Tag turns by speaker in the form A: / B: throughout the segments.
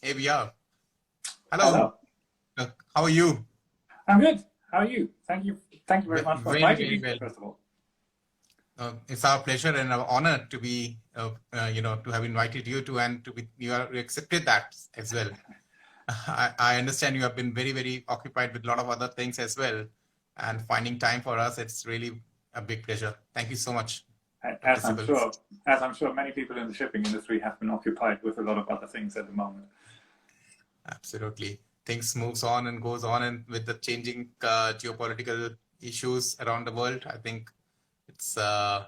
A: Here we are. Hello.
B: Hello.
A: How are you?
B: I'm good. How are you? Thank you very much for
A: Very,
B: inviting
A: very
B: me,
A: well.
B: first of all.
A: It's our pleasure and our honor to be, to have invited you to, and to be, you accepted that as well. I understand you have been very, very occupied with a lot of other things as well, and finding time for us, it's really a big pleasure. Thank you so much, Dr.
B: As I'm
A: Siebels.
B: sure, as I'm sure many people in the shipping industry have been occupied with a lot of other things at the moment.
A: Absolutely. Things moves on and goes on, and with the changing geopolitical issues around the world, I think it's and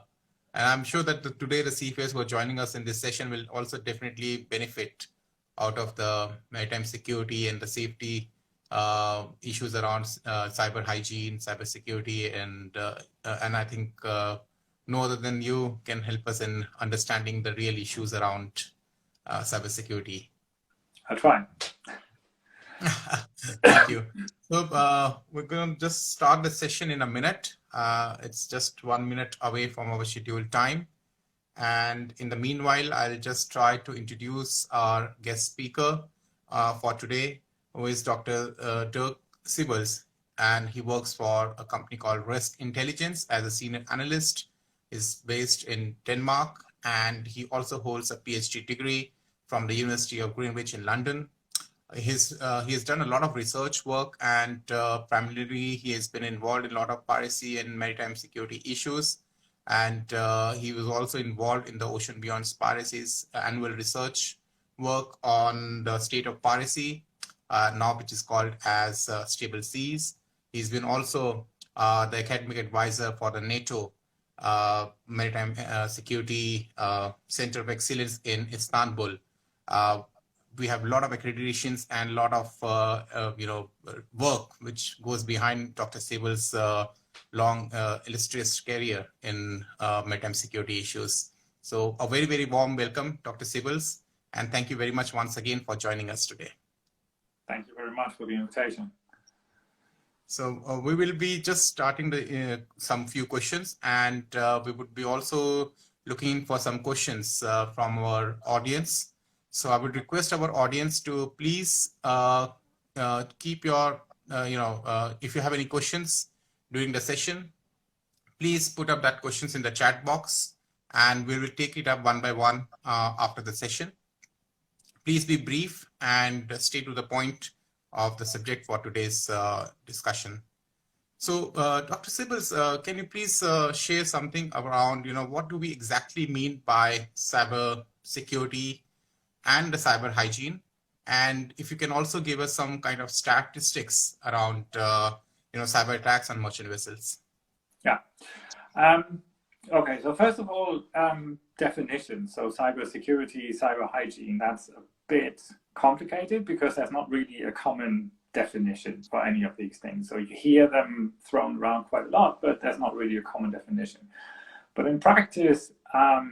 A: I'm sure that today the seafarers who are joining us in this session will also definitely benefit out of the maritime security and the safety issues around cyber hygiene, cyber security, and I think no other than you can help us in understanding the real issues around cyber security.
B: I'll try.
A: Thank you. So we're going to just start the session in a minute. It's just 1 minute away from our scheduled time. And in the meanwhile, I'll just try to introduce our guest speaker for today, who is Dr. Dirk Siebels. And he works for a company called Risk Intelligence as a senior analyst. Is based in Denmark, and he also holds a PhD degree from the University of Greenwich in London. He has done a lot of research work, and primarily he has been involved in a lot of piracy and maritime security issues. And he was also involved in the Ocean Beyond Piracy's annual research work on the state of piracy, now which is called as Stable Seas. He's been also the academic advisor for the NATO Maritime Security Center of Excellence in Istanbul. We have a lot of accreditations and a lot of work which goes behind Dr. Siebels' long illustrious career in maritime security issues. So a very, very warm welcome, Dr. Siebels, and thank you very much once again for joining us today.
B: Thank you very much for the invitation.
A: So we will be just starting some few questions, and we would be also looking for some questions from our audience. So I would request our audience to please keep your, if you have any questions during the session, please put up that questions in the chat box, and we will take it up one by one after the session. Please be brief and stay to the point of the subject for today's discussion. So, Dr. Siebels, can you please share something around, what do we exactly mean by cyber security and the cyber hygiene? And if you can also give us some kind of statistics around, cyber attacks on merchant vessels.
B: Yeah. Okay, so first of all, definition. So cyber security, cyber hygiene, that's a bit complicated because there's not really a common definition for any of these things. So you hear them thrown around quite a lot, but there's not really a common definition. But in practice, I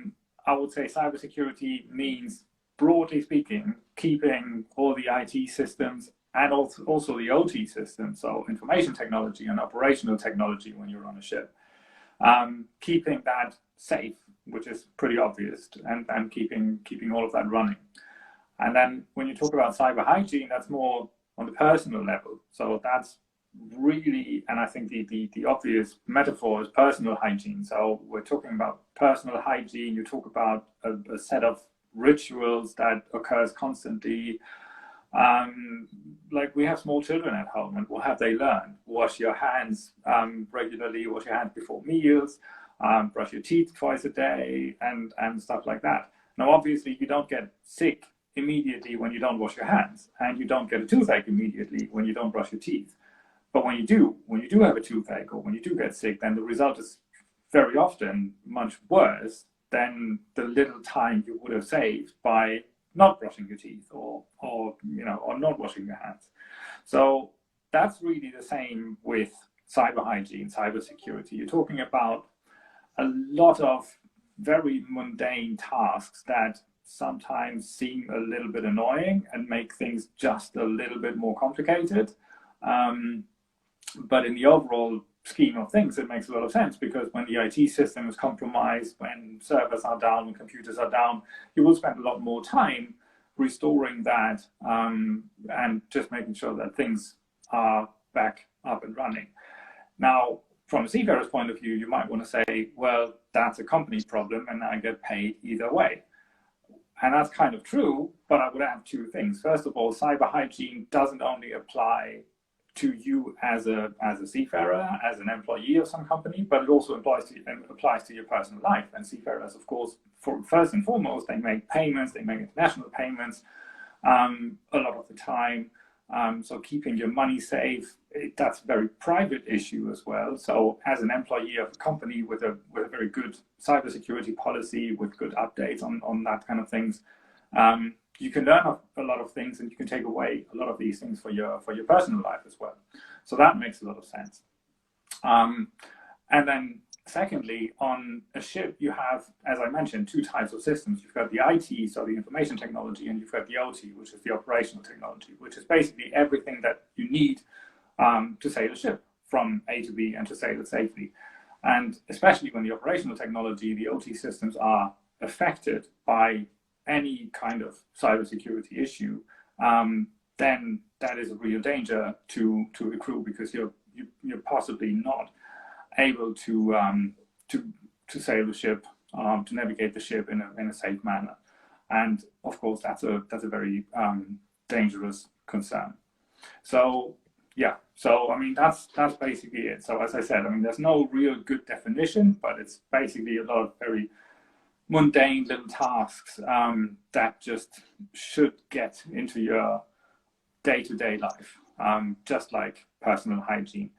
B: would say cybersecurity means, broadly speaking, keeping all the IT systems and also the OT systems, so information technology and operational technology when you're on a ship, keeping that safe, which is pretty obvious, and keeping all of that running. And then when you talk about cyber hygiene, that's more on the personal level. So that's really, and I think the obvious metaphor is personal hygiene. So we're talking about personal hygiene. You talk about a set of rituals that occurs constantly. Like we have small children at home, and what have they learned? Wash your hands regularly, wash your hands before meals, brush your teeth twice a day, and stuff like that. Now, obviously, you don't get sick immediately when you don't wash your hands, and you don't get a toothache immediately when you don't brush your teeth. But when you do have a toothache, or when you do get sick, then the result is very often much worse than the little time you would have saved by not brushing your teeth or not washing your hands. So that's really the same with cyber hygiene, cyber security. You're talking about a lot of very mundane tasks that sometimes seem a little bit annoying and make things just a little bit more complicated. But in the overall scheme of things, it makes a lot of sense, because when the IT system is compromised, when servers are down, when computers are down, you will spend a lot more time restoring that, and just making sure that things are back up and running. Now, from a seafarer's point of view, you might want to say, well, that's a company problem and I get paid either way. And that's kind of true, but I would add two things. First of all, cyber hygiene doesn't only apply to you as a seafarer, as an employee of some company, but it also applies to your personal life. And seafarers, of course, first and foremost, they make payments, they make international payments a lot of the time. So keeping your money safe, that's a very private issue as well. So as an employee of a company with a very good cybersecurity policy, with good updates on that kind of things, you can learn a lot of things, and you can take away a lot of these things for your personal life as well. So that makes a lot of sense. And then secondly, on a ship, you have, as I mentioned, two types of systems. You've got the IT, so the information technology, and you've got the OT, which is the operational technology, which is basically everything that you need to sail a ship from A to B and to sail it safely. And especially when the operational technology, the OT systems are affected by any kind of cybersecurity issue, then that is a real danger to the crew, because you're possibly not able to sail the ship, to navigate the ship in a safe manner. And of course, that's a very dangerous concern. So yeah, so I mean that's basically it. So as I said, I mean there's no real good definition, but it's basically a lot of very mundane little tasks that just should get into your day-to-day life, just like personal hygiene.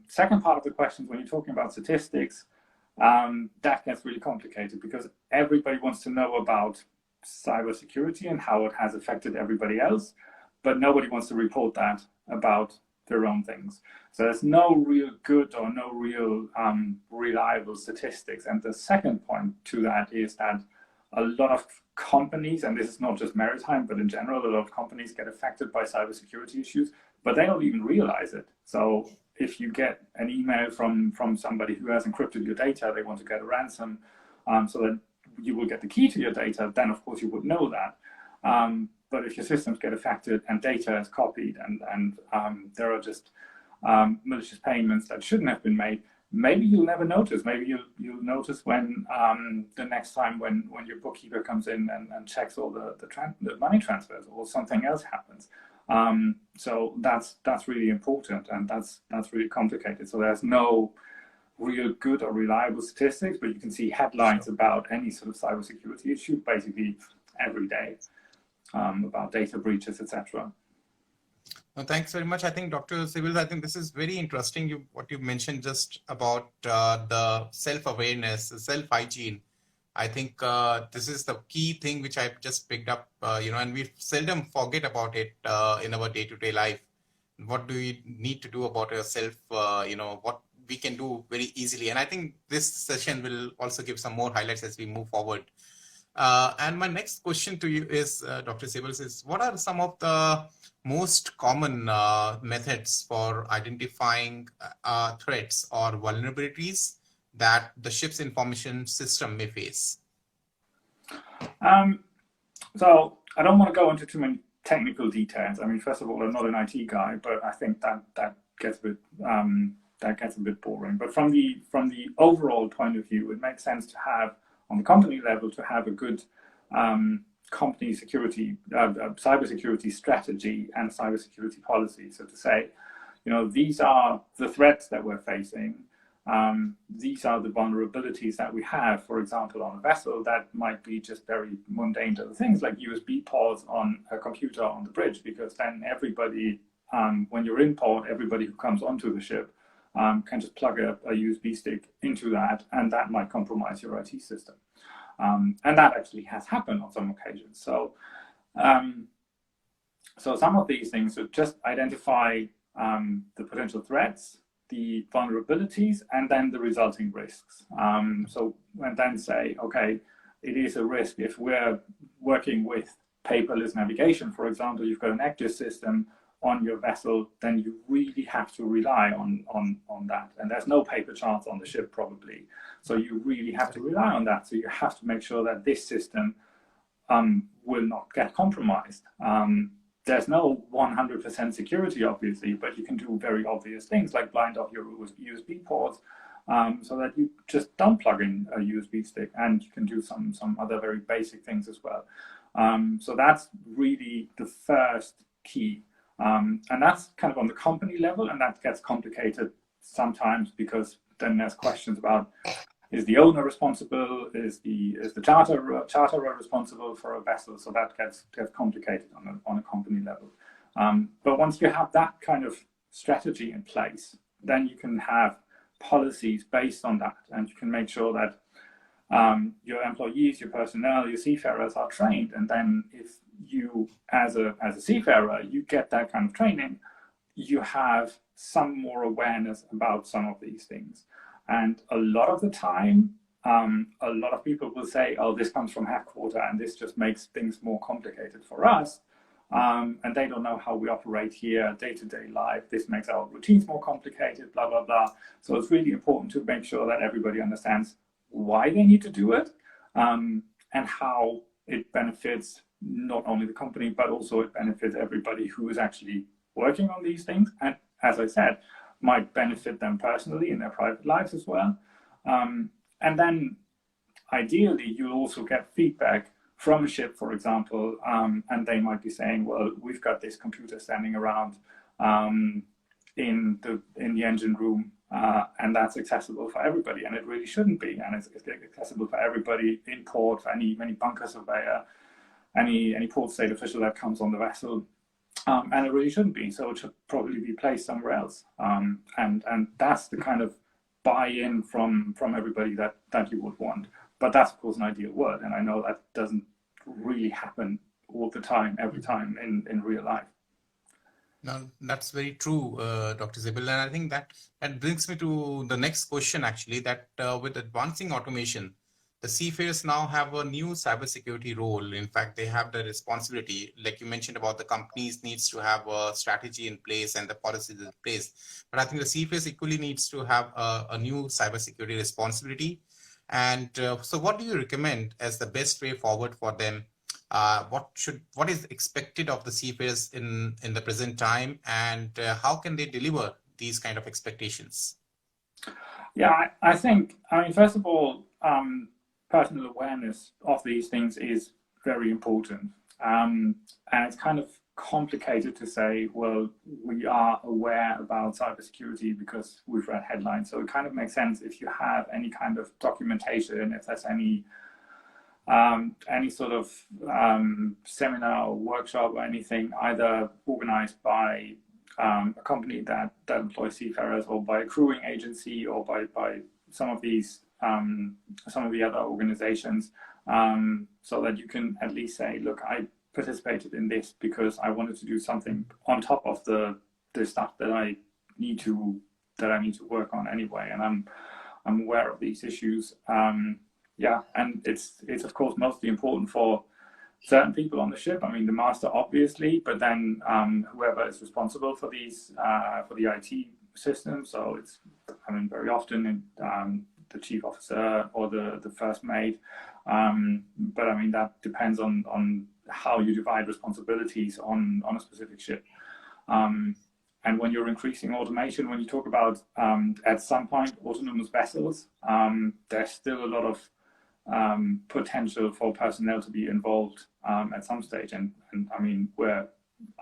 B: Second part of the question, when you're talking about statistics, that gets really complicated, because everybody wants to know about cybersecurity and how it has affected everybody else, but nobody wants to report that about their own things. So there's no real good or no real reliable statistics. And the second point to that is that a lot of companies, and this is not just Maritime, but in general, a lot of companies get affected by cybersecurity issues, but they don't even realize it. So if you get an email from somebody who has encrypted your data, they want to get a ransom, so that you will get the key to your data, then of course you would know that. But if your systems get affected and data is copied and there are just malicious payments that shouldn't have been made, maybe you'll never notice. Maybe you'll notice when the next time when your bookkeeper comes in and checks all the money transfers, or something else happens. So that's really important, and that's really complicated. So there's no real good or reliable statistics, but you can see headlines about any sort of cybersecurity issue basically every day, about data breaches, etc.
A: Well, thanks very much. I think Dr. Siebels, I think this is very interesting. What you mentioned just about the self-awareness, self-hygiene. I think this is the key thing which I've just picked up, and we seldom forget about it in our day-to-day life. What do we need to do about ourselves? What we can do very easily. And I think this session will also give some more highlights as we move forward. And my next question to you is, Dr. Siebels, is what are some of the most common methods for identifying threats or vulnerabilities that the ship's information system may face?
B: So I don't want to go into too many technical details. I mean, first of all, I'm not an IT guy, but I think that gets a bit boring. But from the overall point of view, it makes sense to have, on the company level, to have a good company security, cybersecurity strategy and cybersecurity policy. So to say, these are the threats that we're facing. These are the vulnerabilities that we have, for example, on a vessel. That might be just very mundane little things like USB ports on a computer on the bridge, because then everybody, when you're in port, everybody who comes onto the ship can just plug a USB stick into that, and that might compromise your IT system. And that actually has happened on some occasions. So, so some of these things are just identify the potential threats, the vulnerabilities, and then the resulting risks. And then say, okay, it is a risk if we're working with paperless navigation, for example. You've got an active system on your vessel, then you really have to rely on that. And there's no paper charts on the ship probably. So you really have to rely on that. So you have to make sure that this system will not get compromised. There's no 100% security, obviously, but you can do very obvious things like blind off your USB ports, so that you just don't plug in a USB stick, and you can do some other very basic things as well. So that's really the first key, and that's kind of on the company level, and that gets complicated sometimes because then there's questions about, is the owner responsible? Is the charterer responsible for a vessel? So that gets complicated on a company level. But once you have that kind of strategy in place, then you can have policies based on that, and you can make sure that your employees, your personnel, your seafarers are trained. And then if you, as a seafarer, you get that kind of training, you have some more awareness about some of these things. And a lot of the time, a lot of people will say, oh, this comes from headquarters, and this just makes things more complicated for us. And they don't know how we operate here, day-to-day life. This makes our routines more complicated, blah, blah, blah. So it's really important to make sure that everybody understands why they need to do it, and how it benefits not only the company, but also it benefits everybody who is actually working on these things. And as I said, might benefit them personally in their private lives as well. And then ideally, you'll also get feedback from a ship, for example, and they might be saying, well, we've got this computer standing around in the engine room, and that's accessible for everybody, and it really shouldn't be. And it's accessible for everybody in port, for any bunker surveyor, any port state official that comes on the vessel. And it really shouldn't be, so it should probably be placed somewhere else. And that's the kind of buy-in from everybody that you would want. But that's, of course, an ideal world, and I know that doesn't really happen all the time, every time in real life.
A: No, that's very true, Dr. Siebels. And I think that brings me to the next question, actually, that with advancing automation, the seafarers now have a new cybersecurity role. In fact, they have the responsibility, like you mentioned about the companies needs to have a strategy in place and the policies in place. But I think the seafarers equally needs to have a new cybersecurity responsibility. And so what do you recommend as the best way forward for them? What is expected of the seafarers in the present time, and how can they deliver these kind of expectations?
B: Yeah, I think, first of all, personal awareness of these things is very important. And it's kind of complicated to say, well, we are aware about cybersecurity because we've read headlines. So it kind of makes sense if you have any kind of documentation, if there's any sort of seminar or workshop or anything, either organized by a company that employs seafarers, or by a crewing agency, or by some of the other organizations, so that you can at least say, look, I participated in this because I wanted to do something on top of the stuff that I need to work on anyway, and I'm aware of these issues. Yeah, and it's of course mostly important for certain people on the ship. I mean, the master, obviously, but then whoever is responsible for these for the IT system. So it's, very often the chief officer or the first mate. But that depends on how you divide responsibilities on a specific ship. And when you're increasing automation, when you talk about at some point autonomous vessels, there's still a lot of potential for personnel to be involved at some stage. And we're,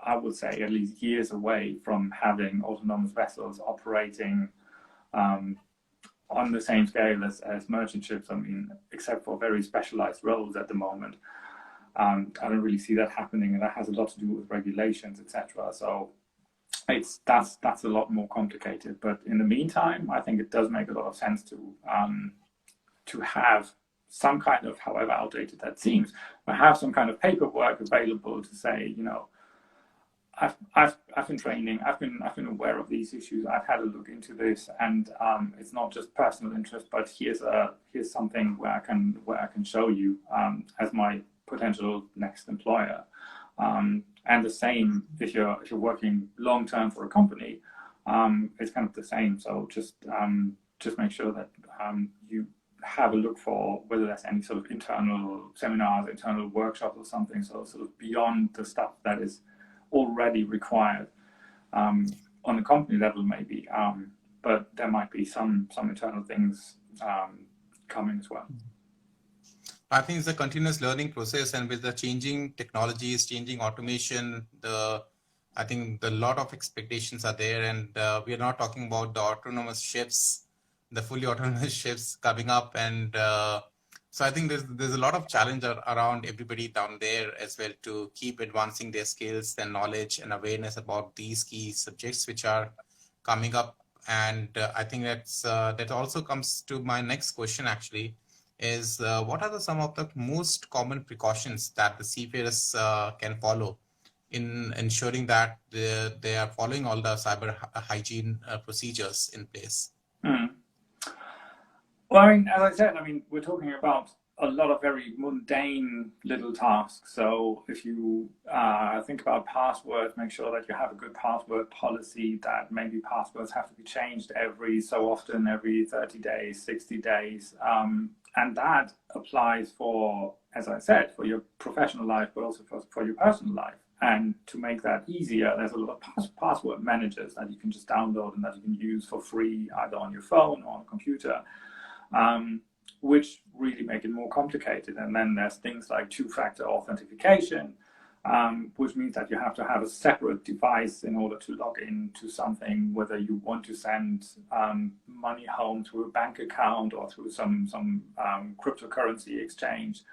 B: I would say, at least years away from having autonomous vessels operating on the same scale as merchant ships. Except for very specialized roles at the moment. I don't really see that happening, and that has a lot to do with regulations, etc. So that's a lot more complicated. But in the meantime, I think it does make a lot of sense to have some kind of, however outdated that seems, but have some kind of paperwork available to say, I've been training, I've been aware of these issues, I've had a look into this, and it's not just personal interest, but here's something where I can show you as my potential next employer. And the same if you're working long term for a company, it's kind of the same. So just make sure that you have a look for whether there's any sort of internal seminars, internal workshops or something, so sort of beyond the stuff that is already required on the company level maybe, but there might be some internal things coming as well.
A: I think it's a continuous learning process, and with the changing technologies, changing automation, I think the lot of expectations are there, and we are not talking about the autonomous ships, the fully autonomous ships coming up, and so I think there's a lot of challenge around everybody down there as well to keep advancing their skills and knowledge and awareness about these key subjects which are coming up, and I think that also comes to my next question actually. Is what are some of the most common precautions that the seafarers can follow in ensuring that they are following all the cyber hygiene procedures in place?
B: Well, I mean, as I said, we're talking about a lot of very mundane little tasks. So if you think about passwords, make sure that you have a good password policy, that maybe passwords have to be changed every so often, every 30 days, 60 days. And that applies for, as I said, for your professional life, but also for your personal life. And to make that easier, there's a lot of password managers that you can just download and that you can use for free, either on your phone or on a computer, which really make it more complicated. And then there's things like two-factor authentication, which means that you have to have a separate device in order to log into something, whether you want to send money home through a bank account or through some cryptocurrency exchange.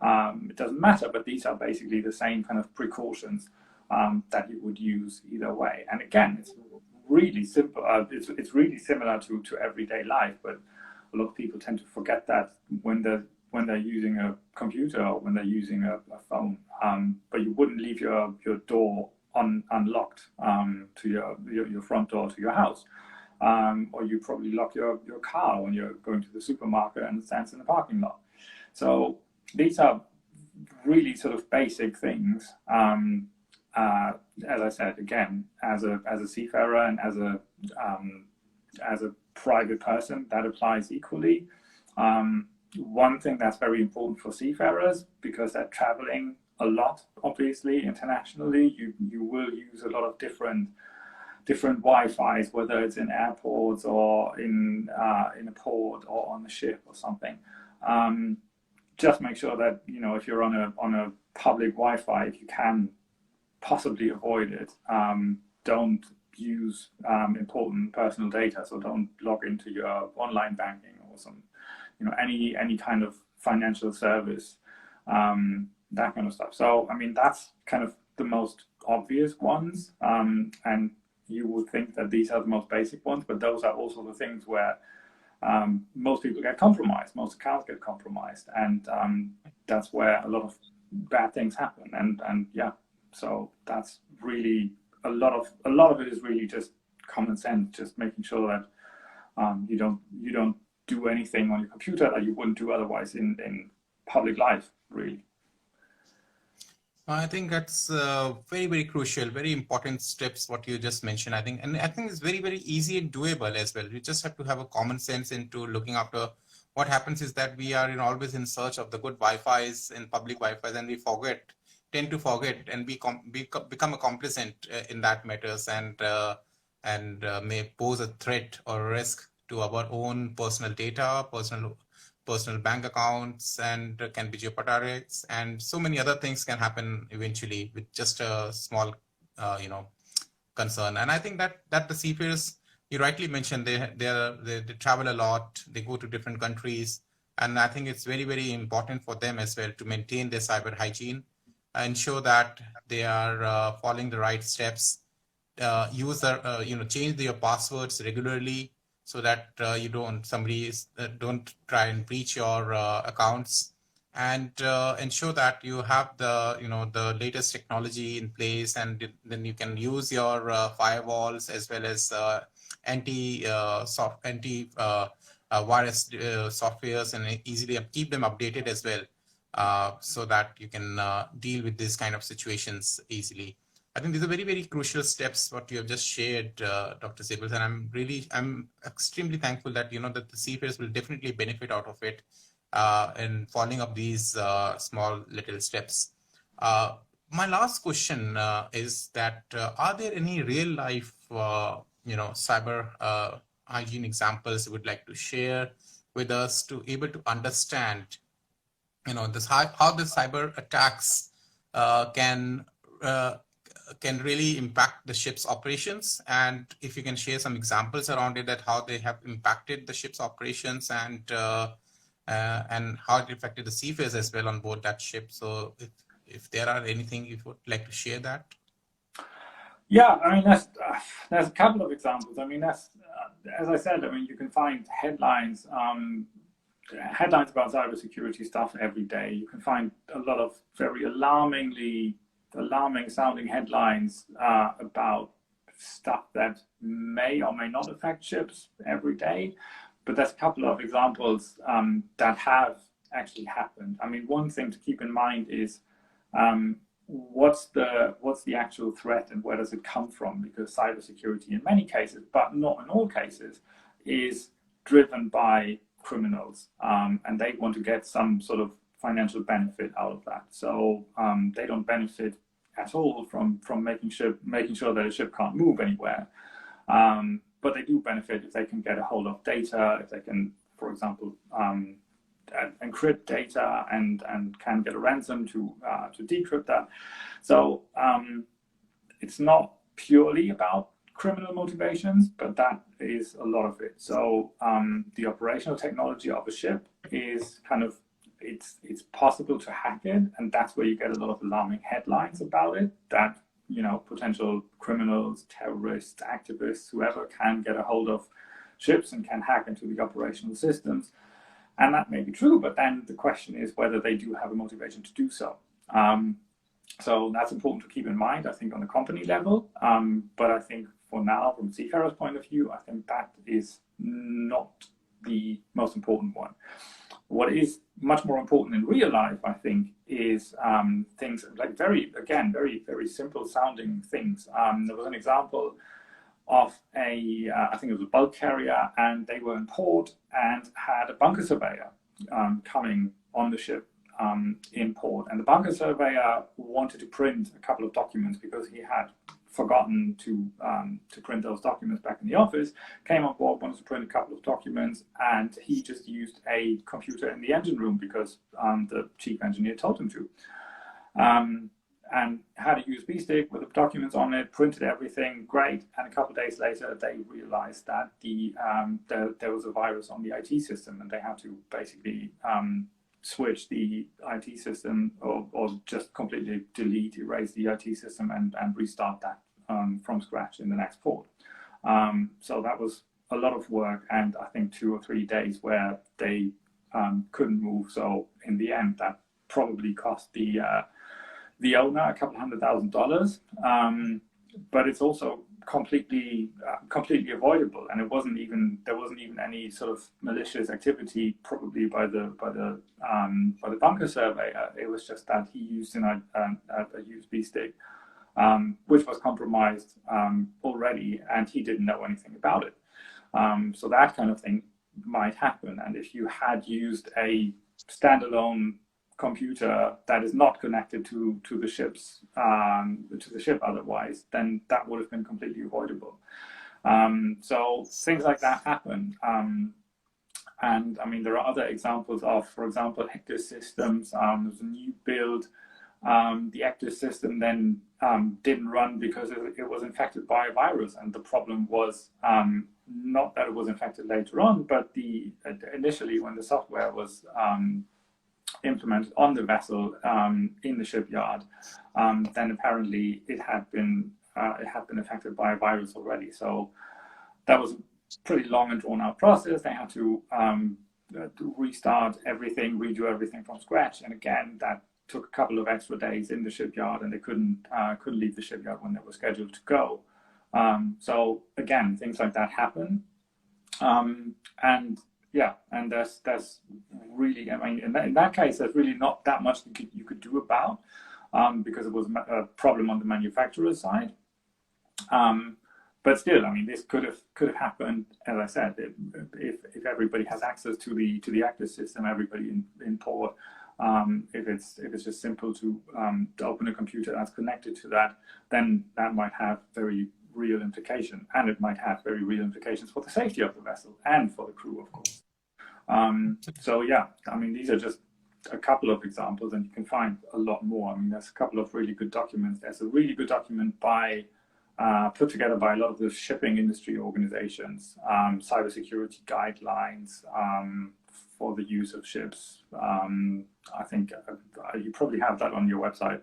B: It doesn't matter, but these are basically the same kind of precautions that you would use either way. And again, it's really simple. It's really similar to everyday life, but a lot of people tend to forget that when they're using a computer or when they're using a phone. But you wouldn't leave your door unlocked to your front door to your house. Or you probably lock your car when you're going to the supermarket and it stands in the parking lot. So these are really sort of basic things. As I said, again, as a seafarer and as a private person, that applies equally. One thing that's very important for seafarers, because they're traveling a lot, obviously, internationally, you will use a lot of different Wi-Fis, whether it's in airports or in a port or on the ship or something. Just make sure that, if you're on a public Wi-Fi, if you can possibly avoid it, don't use important personal data. So don't log into your online banking or any kind of financial service, that kind of stuff. So that's kind of the most obvious ones, and you would think that these are the most basic ones, but those are also the things where most people get compromised, most accounts get compromised, and that's where a lot of bad things happen. And yeah, so that's really a lot of it is really just common sense, just making sure that you don't do anything on your computer that you wouldn't do otherwise in public life, really.
A: I think that's very, very crucial, very important steps, what you just mentioned, I think. And I think it's very, very easy and doable as well. You just have to have a common sense into looking after. What happens is that we are always in search of the good Wi-Fis and public Wi-Fis, and we tend to forget and become a complacent in that matters, and may pose a threat or risk to our own personal data, personal bank accounts, and can be jeopardized, and so many other things can happen eventually with just a small concern. And I think that the seafarers, you rightly mentioned, they travel a lot, they go to different countries, and I think it's very, very important for them as well to maintain their cyber hygiene, ensure that they are following the right steps, change their passwords regularly, so that don't try and breach your accounts, and ensure that you have the latest technology in place, and then you can use your firewalls as well as anti virus softwares, and easily keep them updated as well, so that you can deal with these kind of situations easily. I think these are very, very crucial steps what you have just shared, Dr. Siebels, and I'm extremely thankful that that the seafarers will definitely benefit out of it in following up these small little steps. My last question is that are there any real life cyber hygiene examples you would like to share with us to able to understand this how the cyber attacks can really impact the ship's operations, and if you can share some examples around it, that how they have impacted the ship's operations and how it affected the seafarers as well on board that ship. So if there are anything you would like to share that.
B: Yeah, I mean, there's a couple of examples. I mean, that's as I said. I mean, you can find headlines about cybersecurity stuff every day. You can find a lot of very alarming sounding headlines about stuff that may or may not affect ships every day. But there's a couple of examples that have actually happened. I mean, one thing to keep in mind is what's the actual threat and where does it come from? Because cybersecurity in many cases, but not in all cases, is driven by criminals, and they want to get some sort of financial benefit out of that. So they don't benefit at all from making sure that a ship can't move anywhere. But they do benefit if they can get a hold of data, if they can, for example, encrypt data and can get a ransom to decrypt that. So it's not purely about criminal motivations, but that is a lot of it. So the operational technology of a ship is it's possible to hack it, and that's where you get a lot of alarming headlines about it, that potential criminals, terrorists, activists, whoever can get a hold of ships and can hack into the operational systems. And that may be true, but then the question is whether they do have a motivation to do so. So that's important to keep in mind, I think, on the company level. But I think for now, from seafarers' point of view, I think that is not the most important one. What is much more important in real life, I think, is things like very, very simple sounding things. There was an example of I think it was a bulk carrier, and they were in port and had a bunker surveyor coming on the ship in port. And the bunker surveyor wanted to print a couple of documents because he had forgotten to print those documents back in the office, came on board, wanted to print a couple of documents, and he just used a computer in the engine room because the chief engineer told him to. And had a USB stick with the documents on it, printed everything, great. And a couple of days later, they realized that there was a virus on the IT system, and they had to basically switch the IT system or just completely erase the IT system and restart that from scratch in the next port. So that was a lot of work, and I think 2 or 3 days where they couldn't move. So in the end, that probably cost the owner a couple $100,000, but it's also completely avoidable, and there wasn't even any sort of malicious activity probably by the bunker surveyor. It was just that he used a USB stick, which was compromised already, and he didn't know anything about it. So that kind of thing might happen, and if you had used a standalone computer that is not connected to the ship otherwise, then that would have been completely avoidable. So things like that happen. And I mean, there are other examples of, for example, Hector systems. There's a new build. The Hector system then didn't run because it was infected by a virus, and the problem was not that it was infected later on, but initially when the software was implemented on the vessel in the shipyard, then apparently it had been affected by a virus already. So that was a pretty long and drawn out process. They had to restart everything, redo everything from scratch, and again that took a couple of extra days in the shipyard, and they couldn't leave the shipyard when they were scheduled to go. So again, things like that happen, and yeah, and there's really, I mean, in that case, there's really not that much you could do about. because it was a problem on the manufacturer's side. But still, I mean, this could have happened, as I said, if everybody has access to the active system, everybody in port. If it's just simple to open a computer that's connected to that, then that might have very real implication, and it might have very real implications for the safety of the vessel and for the crew, of course. So yeah, I mean, these are just a couple of examples, and you can find a lot more. I mean, there's a couple of really good documents. There's a really good document put together by a lot of the shipping industry organizations, cybersecurity guidelines for the use of ships. I think you probably have that on your website.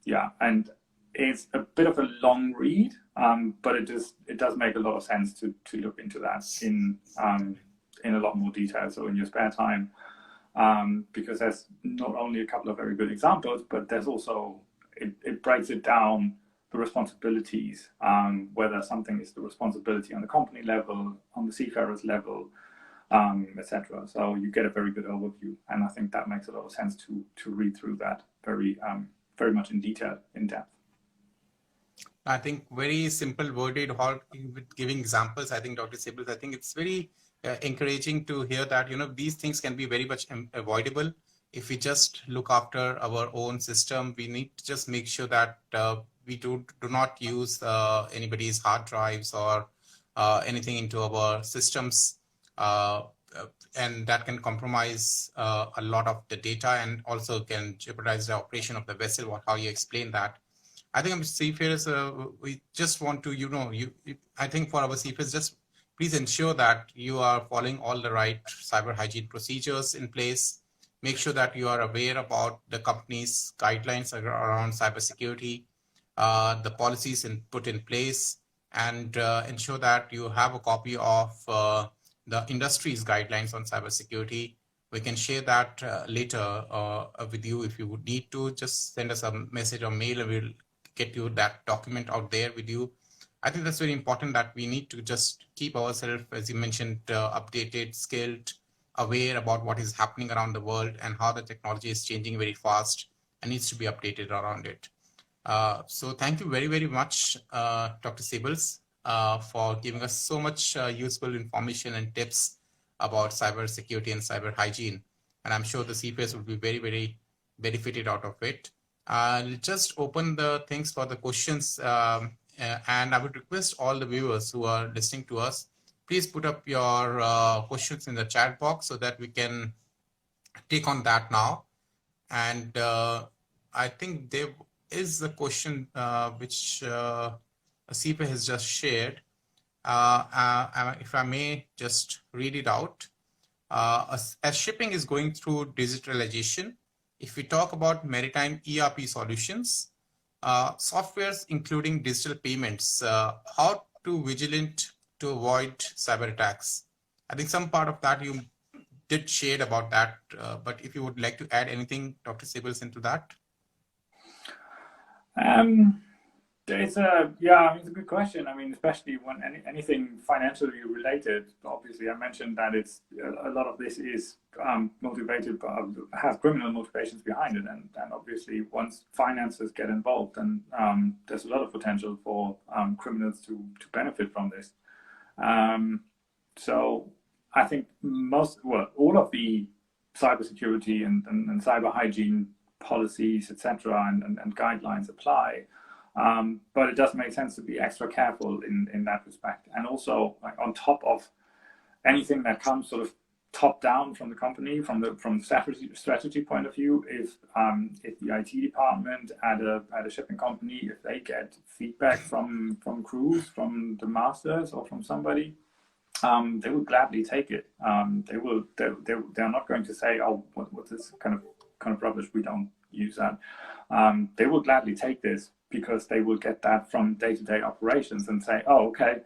B: Yeah, and it's a bit of a long read, but it does make a lot of sense to look into that in a lot more detail. So in your spare time, because there's not only a couple of very good examples, but there's also it breaks it down, the responsibilities, whether something is the responsibility on the company level, on the seafarers level, etc. So you get a very good overview, and I think that makes a lot of sense to read through that very much in depth.
A: I think very simple worded, with giving examples. I think Dr. Siebels, I think it's very encouraging to hear that, you know, these things can be very much avoidable if we just look after our own system. We need to just make sure that we do not use anybody's hard drives or anything into our systems, and that can compromise a lot of the data and also can jeopardize the operation of the vessel. How you explain that? I think seafarers, we just want to, I think for our seafarers, just please ensure that you are following all the right cyber hygiene procedures in place. Make sure that you are aware about the company's guidelines around cybersecurity, the policies put in place, and ensure that you have a copy of the industry's guidelines on cybersecurity. We can share that later with you if you would need to. Just send us a message or mail, and we'll get you that document out there with you. I think that's very important, that we need to just keep ourselves, as you mentioned, updated, skilled, aware about what is happening around the world and how the technology is changing very fast and needs to be updated around it. So thank you very, very much, Dr. Siebels, for giving us so much useful information and tips about cybersecurity and cyber hygiene. And I'm sure the seafarers will be very, very benefited out of it. I'll just open the things for the questions, and I would request all the viewers who are listening to us, please put up your questions in the chat box so that we can take on that now. And I think there is a question which a seafarer has just shared. If I may just read it out. As shipping is going through digitalization, if we talk about maritime ERP solutions, softwares including digital payments, how to vigilant to avoid cyber attacks? I think some part of that you did share about that, but if you would like to add anything, Dr. Siebels, into that.
B: It's a good question. I mean, especially when anything financially related. Obviously, I mentioned that it's a lot of this is motivated by, has criminal motivations behind it, and obviously once finances get involved, then there's a lot of potential for criminals to benefit from this. So I think all of the cybersecurity and cyber hygiene policies, etc., and guidelines apply. But it does make sense to be extra careful in that respect. And also, like, on top of anything that comes sort of top down from the company, from the strategy point of view, if the IT department at a shipping company, if they get feedback from crews, from the masters, or from somebody, they will gladly take it. They're not going to say, oh, what's this kind of rubbish, we don't use that. They will gladly take this, because they will get that from day-to-day operations and say, oh, okay,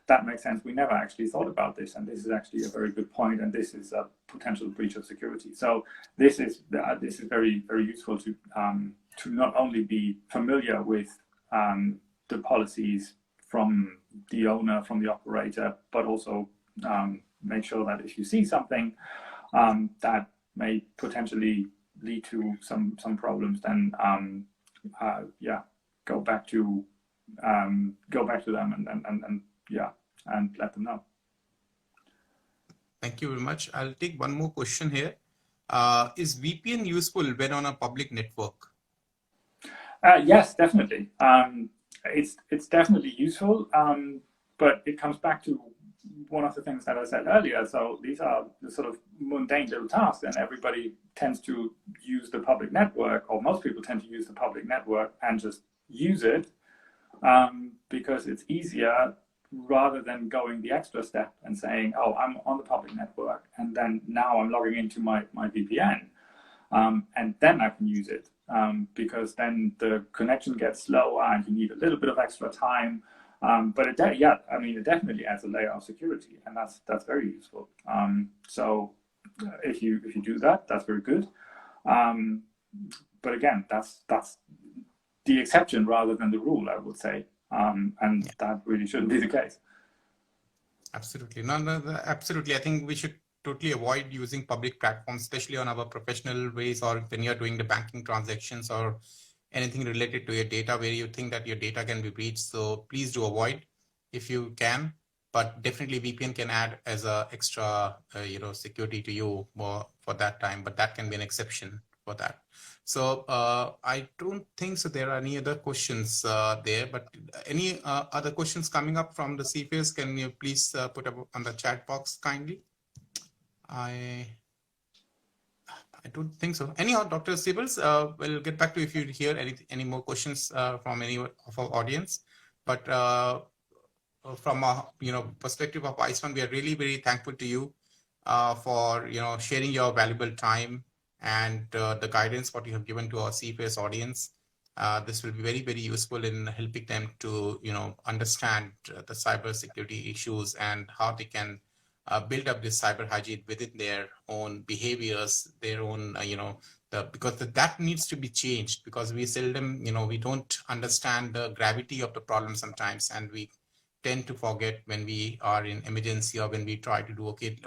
B: that makes sense. We never actually thought about this, and this is actually a very good point, and this is a potential breach of security. So this is very, very useful to not only be familiar with the policies from the owner, from the operator, but also make sure that if you see something that may potentially lead to some problems, then yeah, go back to them and let them know.
A: Thank you very much. I'll take one more question here. Is VPN useful when on a public network?
B: Yes, definitely. It's definitely useful, but it comes back to one of the things that I said earlier. So these are the sort of mundane little tasks, and everybody tends to use the public network, or most people tend to use the public network and just use it because it's easier, rather than going the extra step and saying, oh, I'm on the public network, and then now I'm logging into my VPN, and then I can use it, because then the connection gets slower and you need a little bit of extra time. But it definitely adds a layer of security, and that's very useful. So if you do that, that's very good. But again, that's the exception rather than the rule, I would say. And that really shouldn't be the case.
A: Absolutely. No, absolutely. I think we should totally avoid using public platforms, especially on our professional ways, or when you're doing the banking transactions or anything related to your data where you think that your data can be breached. So please do avoid if you can, but definitely VPN can add as a extra, security to you more for that time, but that can be an exception for that. So I don't think so there are any other questions there, but any other questions coming up from the seafarers, can you please put up on the chat box kindly? I don't think so. Anyhow, Dr. Siebels, we'll get back to if you hear any more questions from any of our audience. But from a perspective of ISWAN, we are really very thankful to you for sharing your valuable time and the guidance what you have given to our seafarers audience. This will be very, very useful in helping them to understand the cybersecurity issues and how they can build up this cyber hygiene within their own behaviors, their own, because that needs to be changed, because we seldom, we don't understand the gravity of the problem sometimes, and we tend to forget when we are in emergency, or when we try to do, okay,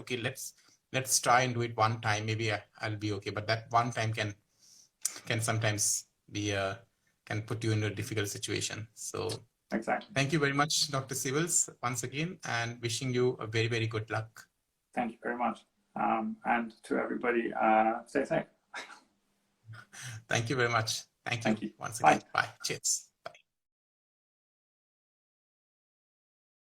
A: let's try and do it one time, maybe I'll be okay. But that one time can sometimes be, can put you in a difficult situation. So
B: exactly.
A: Thank you very much, Dr. Siebels, once again, and wishing you a very, very good luck.
B: Thank you very much. And to everybody, stay safe.
A: Thank you very much. Thank you once again. Bye. Cheers.